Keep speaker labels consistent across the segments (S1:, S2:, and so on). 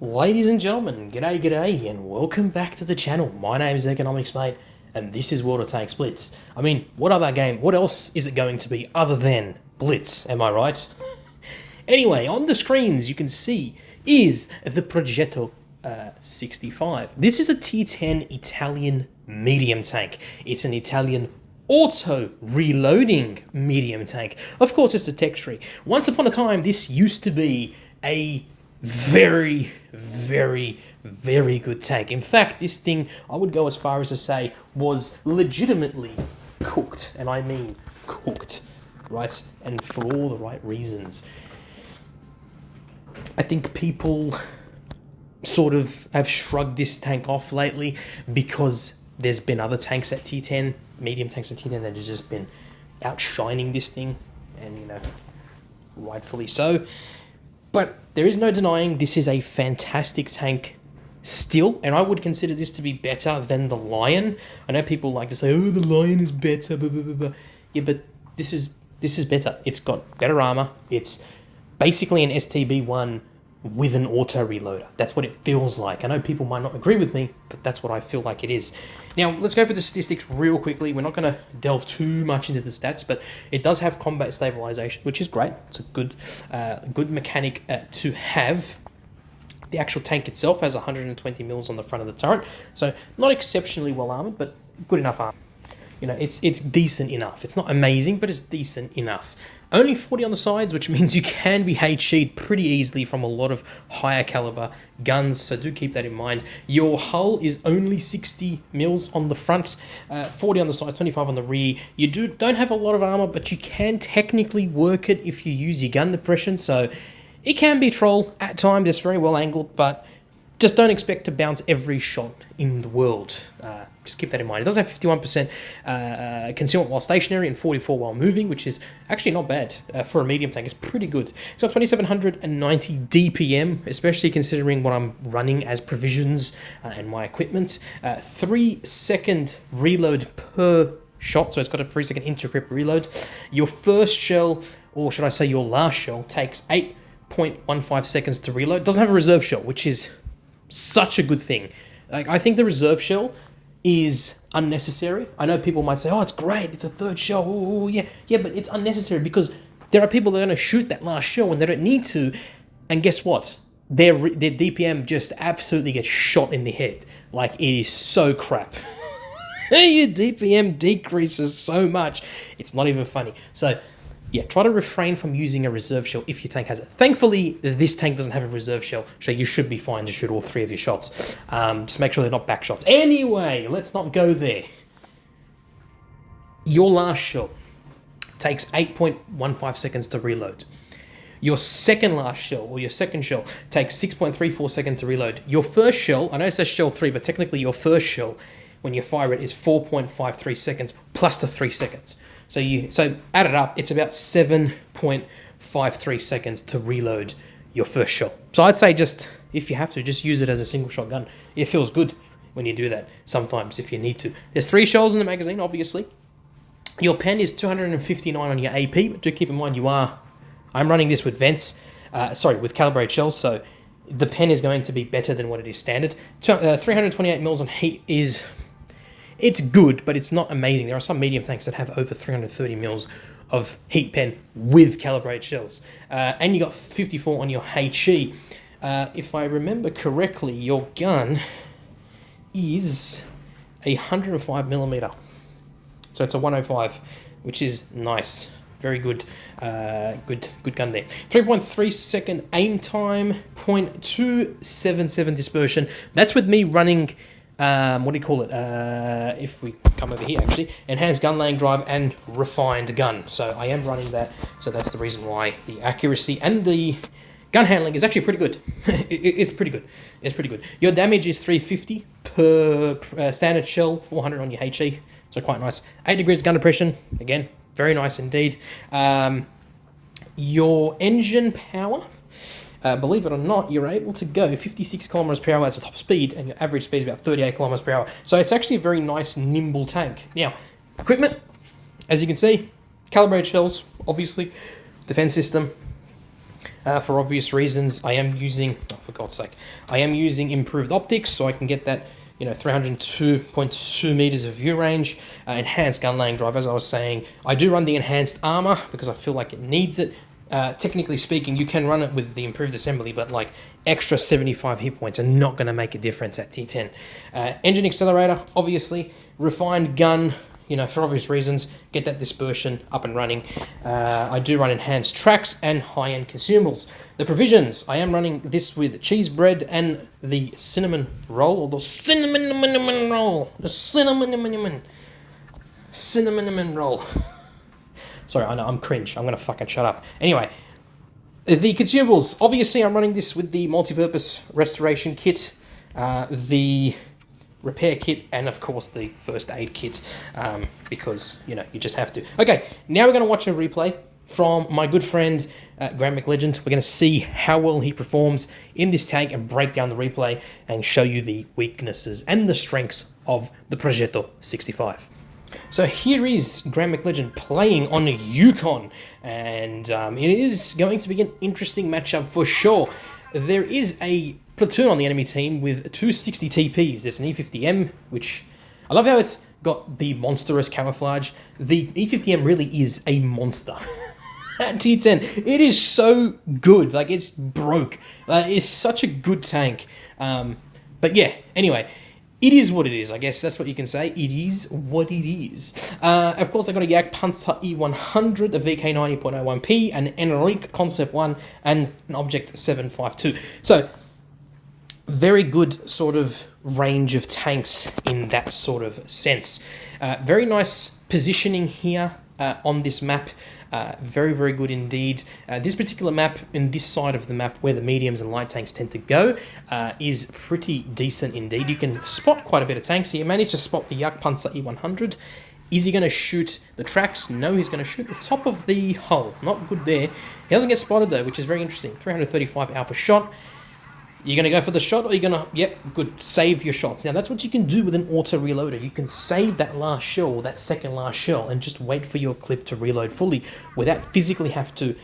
S1: Ladies and gentlemen, g'day, and welcome back to the channel. My name is Economics Mate, and this is World of Tanks Blitz. I mean, what other game, what else is it going to be other than Blitz, am I right? Anyway, on the screens you can see is the Progetto 65. This is a T10 Italian medium tank. It's an Italian auto-reloading medium tank. Of course, it's a tech tree. Once upon a time, this used to be a very good tank. In fact, this thing, I would go as far as to say, was legitimately cooked, and I mean cooked, right? And for all the right reasons. I think people sort of have shrugged this tank off lately because there's been other tanks at T10, medium tanks at T10, that have just been outshining this thing, and you know, rightfully so. But there is no denying this is a fantastic tank still, and I would consider this to be better than the Lion. I know people like to say, oh, the Lion is better, blah, blah, blah, blah. Yeah, but this is better. It's got better armor. It's basically an STB1 with an auto reloader. That's what it feels like. I know people might not agree with me, but that's what I feel like it is. Now, let's go for the statistics real quickly. We're not going to delve too much into the stats, but it does have combat stabilization, which is great. It's a good mechanic to have. The actual tank itself has 120 mils on the front of the turret, so not exceptionally well armored, but good enough armor. You know, it's decent enough. It's not amazing, but it's decent enough. Only 40 on the sides, which means you can be HE'd pretty easily from a lot of higher caliber guns, so do keep that in mind. Your hull is only 60 mils on the front, 40 on the sides, 25 on the rear. You don't have a lot of armor, but you can technically work it if you use your gun depression, so it can be troll at times. It's very well angled, but just don't expect to bounce every shot in the world. Just keep that in mind. It does have 51% concealment while stationary and 44 while moving, which is actually not bad for a medium tank. It's pretty good. It's got 2790 DPM, especially considering what I'm running as provisions and my equipment. 3-second reload per shot, so it's got a 3-second intergrip reload. Your first shell, or should I say your last shell, takes 8.15 seconds to reload. It doesn't have a reserve shell, which is such a good thing. Like, I think the reserve shell is unnecessary. I know people might say, oh, it's great, it's a third shell, oh yeah, but it's unnecessary because there are people that are going to shoot that last shell when they don't need to, and guess what? Their DPM just absolutely gets shot in the head. Like, it is so crap. Your DPM decreases so much, it's not even funny. So yeah, try to refrain from using a reserve shell if your tank has it. Thankfully, this tank doesn't have a reserve shell, so you should be fine to shoot all 3 of your shots. Just make sure they're not back shots. Anyway, let's not go there. Your last shell takes 8.15 seconds to reload. Your second last shell, or your second shell, takes 6.34 seconds to reload. Your first shell, I know it says shell 3, but technically your first shell, when you fire it, is 4.53 seconds plus the 3 seconds. So add it up, it's about 7.53 seconds to reload your first shot. So I'd say just, if you have to, just use it as a single shot gun. It feels good when you do that sometimes if you need to. There's 3 shells in the magazine, obviously. Your pen is 259 on your AP, but do keep in mind I'm running this with with calibrated shells, so the pen is going to be better than what it is standard. 328 mils on heat is... It's good, but it's not amazing. There are some medium tanks that have over 330 mils of heat pen with calibrated shells. And you got 54 on your HE. If I remember correctly, your gun is a 105 millimeter. So it's a 105, which is nice. Very good, good gun there. 3.3 second aim time, 0.277 dispersion. That's with me running... what do you call it? If we come over here, actually, enhanced gun laying drive and refined gun. So I am running that. So that's the reason why the accuracy and the gun handling is actually pretty good. It's pretty good. It's pretty good. Your damage is 350 per standard shell, 400 on your HE. So quite nice. 8 degrees gun depression. Again, very nice indeed. Your engine power. Believe it or not, you're able to go 56 kilometers per hour as a top speed, and your average speed is about 38 kilometers per hour. So it's actually a very nice, nimble tank. Now, equipment, as you can see, calibrated shells, obviously, defense system, For obvious reasons, I am using, oh, for God's sake, I am using improved optics so I can get that, 302.2 meters of view range, enhanced gun laying drive. As I was saying, I do run the enhanced armor because I feel like it needs it. Technically speaking, you can run it with the improved assembly, but like extra 75 hit points are not going to make a difference at T10. Engine accelerator, obviously, refined gun, for obvious reasons, get that dispersion up and running. I do run enhanced tracks and high-end consumables. The provisions, I am running this with cheese bread and the cinnamon roll, or the cinnamon roll. The cinnamon roll. Sorry, I know, I'm cringe. I'm going to fucking shut up. Anyway, the consumables, obviously I'm running this with the multi-purpose restoration kit, the repair kit, and of course the first aid kit, because you just have to. Okay, now we're going to watch a replay from my good friend GrandMcLegend. We're going to see how well he performs in this tank and break down the replay and show you the weaknesses and the strengths of the Progetto 65. So here is GrandMcLegend playing on a Yukon, and it is going to be an interesting matchup for sure. There is a platoon on the enemy team with 260 TPs. There's an E50M, which I love how it's got the monstrous camouflage. The E50M really is a monster. At T10, it is so good. Like, it's broke. It's such a good tank. But yeah, anyway, it is what it is, I guess that's what you can say. It is what it is. Of course, I got a Jagdpanzer E100, a VK90.01P, an Enrique Concept 1, and an Object 752. So, very good sort of range of tanks in that sort of sense. Very nice positioning here on this map. Very, very good indeed. This particular map, in this side of the map where the mediums and light tanks tend to go, is pretty decent indeed. You can spot quite a bit of tanks here. Managed to spot the Jagdpanzer E100. Is he going to shoot the tracks? No, he's going to shoot the top of the hull. Not good there. He doesn't get spotted though, which is very interesting. 335 alpha shot. You're going to go for the shot, or you're going to, yep, good, save your shots. Now, that's what you can do with an auto-reloader. You can save that last shell, or that second last shell, and just wait for your clip to reload fully without physically have to,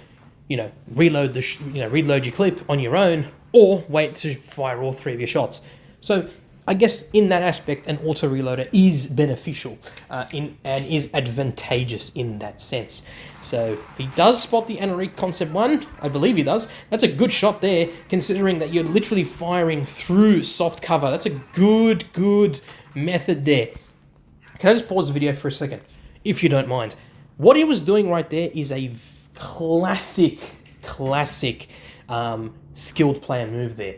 S1: reload reload your clip on your own, or wait to fire all three of your shots. So, I guess in that aspect, an auto-reloader is beneficial and is advantageous in that sense. So he does spot the Enrique Concept 1. I believe he does. That's a good shot there, considering that you're literally firing through soft cover. That's a good method there. Can I just pause the video for a second, if you don't mind? What he was doing right there is a classic skilled player move there.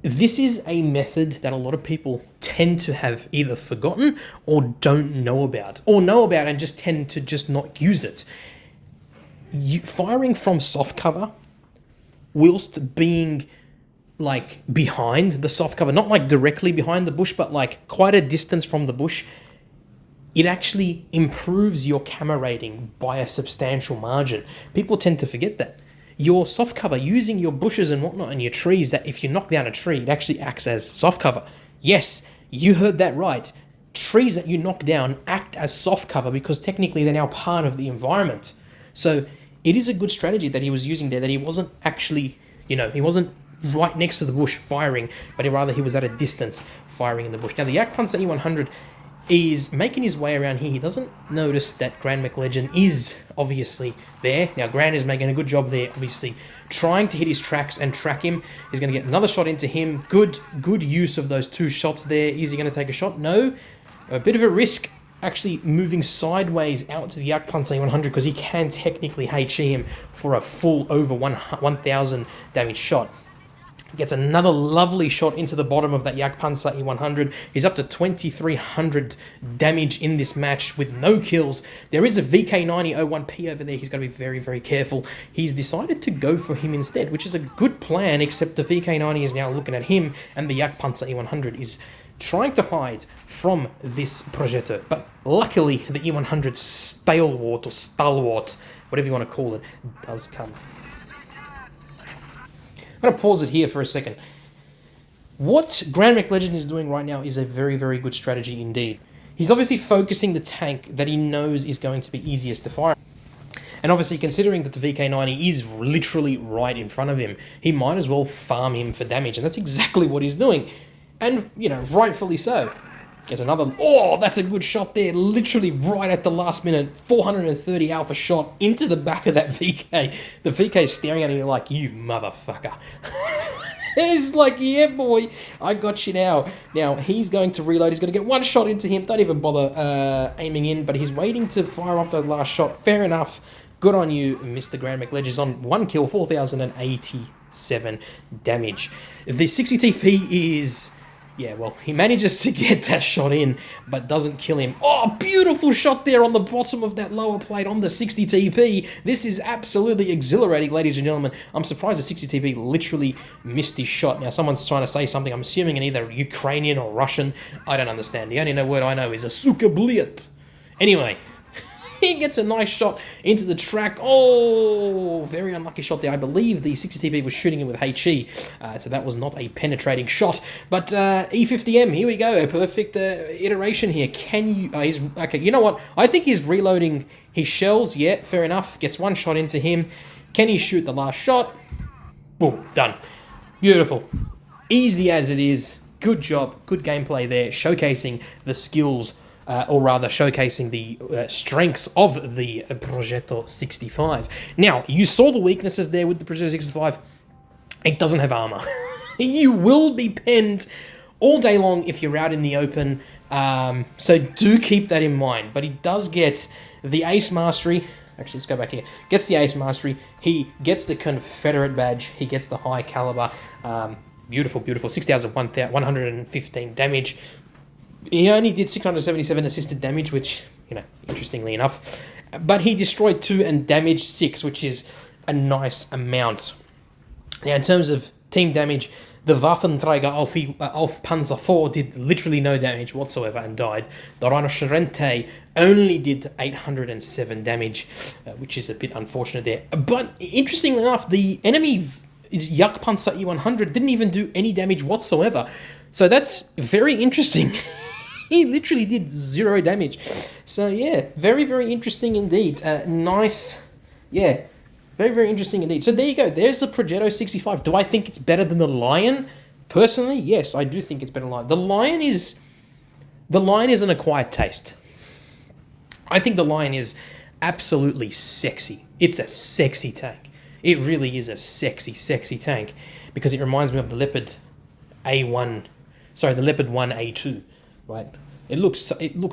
S1: This is a method that a lot of people tend to have either forgotten or don't know about, or know about and just tend to just not use it. Firing from soft cover whilst being like behind the soft cover, not like directly behind the bush, but like quite a distance from the bush, it actually improves your camo rating by a substantial margin. People tend to forget that. Your soft cover, using your bushes and whatnot and your trees, that if you knock down a tree, it actually acts as soft cover. Yes, you heard that right. Trees that you knock down act as soft cover because technically they're now part of the environment. So it is a good strategy that he was using there, that he wasn't actually, he wasn't right next to the bush firing, but he was at a distance firing in the bush. Now the Jagdpanzer E100 is making his way around here. He doesn't notice that GrandMcLegend is obviously there. Now, Grand is making a good job there, obviously, trying to hit his tracks and track him. He's going to get another shot into him. Good use of those two shots there. Is he going to take a shot? No. A bit of a risk actually moving sideways out to the Jagdpanzer E100 because he can technically HE him for a full over 1,000 damage shot. Gets another lovely shot into the bottom of that Jagdpanzer E100. He's up to 2,300 damage in this match with no kills. There is a VK90-01P over there. He's got to be very, very careful. He's decided to go for him instead, which is a good plan, except the VK90 is now looking at him, and the Jagdpanzer E100 is trying to hide from this Progetto. But luckily, the E100 stalwart, whatever you want to call it, does come. I'm going to pause it here for a second. What GrandMcLegend is doing right now is a very, very good strategy indeed. He's obviously focusing the tank that he knows is going to be easiest to fire. And obviously, considering that the VK90 is literally right in front of him, he might as well farm him for damage, and that's exactly what he's doing. And, you know, rightfully so. Gets another... Oh, that's a good shot there. Literally right at the last minute. 430 alpha shot into the back of that VK. The VK's staring at him like, you motherfucker. He's like, yeah, boy, I got you now. Now, he's going to reload. He's going to get one shot into him. Don't even bother aiming in, but he's waiting to fire off that last shot. Fair enough. Good on you, Mr. GrandMcLegend. Is on 1 kill, 4,087 damage. The 60 TP is... Yeah, well, he manages to get that shot in, but doesn't kill him. Oh, beautiful shot there on the bottom of that lower plate on the 60 TP. This is absolutely exhilarating, ladies and gentlemen. I'm surprised the 60 TP literally missed his shot. Now, someone's trying to say something. I'm assuming in either Ukrainian or Russian. I don't understand. The only word I know is a suka bliet. Anyway... He gets a nice shot into the track. Oh, very unlucky shot there. I believe the 60 TP was shooting him with HE, so that was not a penetrating shot. But E50M, here we go. A perfect iteration here. Can you... okay, you know what? I think he's reloading his shells. Yeah, fair enough. Gets one shot into him. Can he shoot the last shot? Boom, done. Beautiful. Easy as it is. Good job. Good gameplay there. Showcasing the skills or rather showcasing the strengths of the Progetto 65. Now, you saw the weaknesses there with the Progetto 65. It doesn't have armor. You will be penned all day long if you're out in the open, so do keep that in mind. But he does get the Ace Mastery. Actually, let's go back here. Gets the Ace Mastery. He gets the Confederate badge. He gets the high caliber. Beautiful, beautiful. 6,115 damage. He only did 677 assisted damage, which, you know, interestingly enough. But he destroyed 2 and damaged 6, which is a nice amount. Now, in terms of team damage, the Waffenträger auf Panzer IV did literally no damage whatsoever and died. The Rhinocerente only did 807 damage, which is a bit unfortunate there. But interestingly enough, the enemy Jagdpanzer E100 didn't even do any damage whatsoever. So that's very interesting. He literally did 0 damage. So yeah, very, very interesting indeed. Nice. Yeah, very, very interesting indeed. So there you go. There's the Progetto 65. Do I think it's better than the Lion? Personally, yes, I do think it's better than the Lion. The Lion is an acquired taste. I think the Lion is absolutely sexy. It's a sexy tank. It really is a sexy, sexy tank because it reminds me of the Leopard A1. Sorry, the Leopard 1A2, right? It looks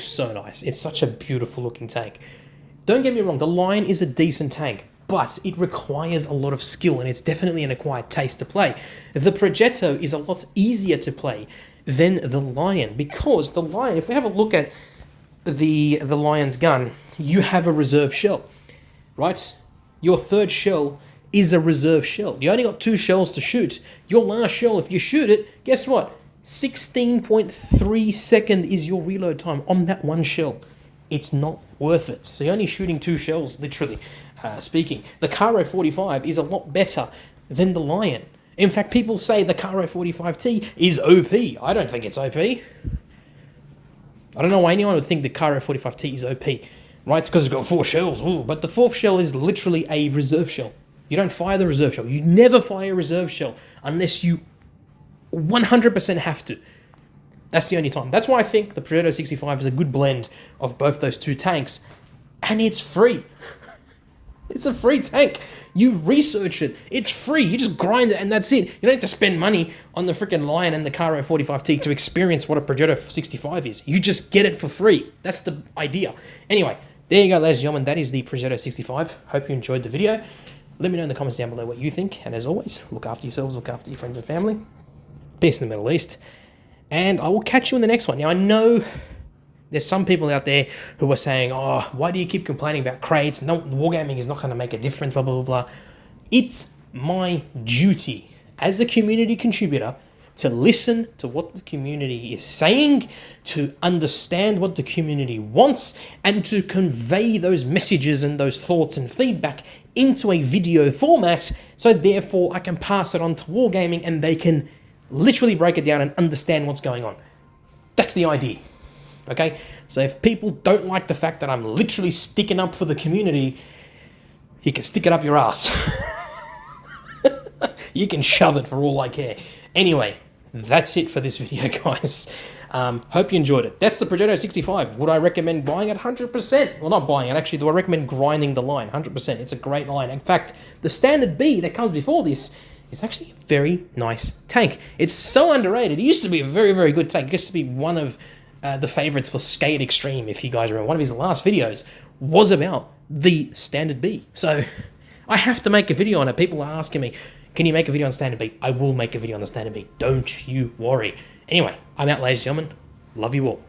S1: so nice. It's such a beautiful looking tank. Don't get me wrong, the Lion is a decent tank, but it requires a lot of skill and it's definitely an acquired taste to play. The Progetto is a lot easier to play than the Lion because the Lion, if we have a look at the Lion's gun, you have a reserve shell, right? Your third shell is a reserve shell. You only got 2 shells to shoot. Your last shell, if you shoot it, guess what? 16.3 seconds is your reload time on that one shell. It's not worth it. So you're only shooting 2 shells, literally speaking. The Caro 45 is a lot better than the Lion. In fact, people say the Caro 45T is OP. I don't think it's OP. I don't know why anyone would think the Caro 45T is OP, right? Because it's got 4 shells. Ooh, but the 4th shell is literally a reserve shell. You don't fire the reserve shell. You never fire a reserve shell unless you 100% have to. That's the only time. That's why I think the Progetto 65 is a good blend of both those 2 tanks. And it's free. It's a free tank. You research it. It's free. You just grind it and that's it. You don't have to spend money on the freaking Lion and the Caro 45T to experience what a Progetto 65 is. You just get it for free. That's the idea. Anyway, there you go, ladies and gentlemen. That is the Progetto 65. Hope you enjoyed the video. Let me know in the comments down below what you think. And as always, look after yourselves, look after your friends and family. Peace in the Middle East. And I will catch you in the next one. Now, I know there's some people out there who are saying, oh, why do you keep complaining about crates? No, wargaming is not going to make a difference, blah, blah, blah, blah. It's my duty as a community contributor to listen to what the community is saying, to understand what the community wants, and to convey those messages and those thoughts and feedback into a video format, so therefore I can pass it on to wargaming and they can literally break it down and understand what's going on. That's the idea. Okay? So if people don't like the fact that I'm literally sticking up for the community, you can stick it up your ass. You can shove it for all I care. Anyway, that's it for this video, guys. Hope you enjoyed it. That's the Progetto 65. Would I recommend buying it? 100%. Well, not buying it, actually. Do I recommend grinding the line? 100%. It's a great line. In fact, the standard B that comes before this is actually a very nice tank. It's so underrated. It used to be a very, very good tank. It used to be one of the favorites for Skate Extreme, if you guys remember. One of his last videos was about the standard B. So I have to make a video on it. People are asking me, can you make a video on standard B? I will make a video on the standard B. Don't you worry. Anyway, I'm out, ladies and gentlemen. Love you all.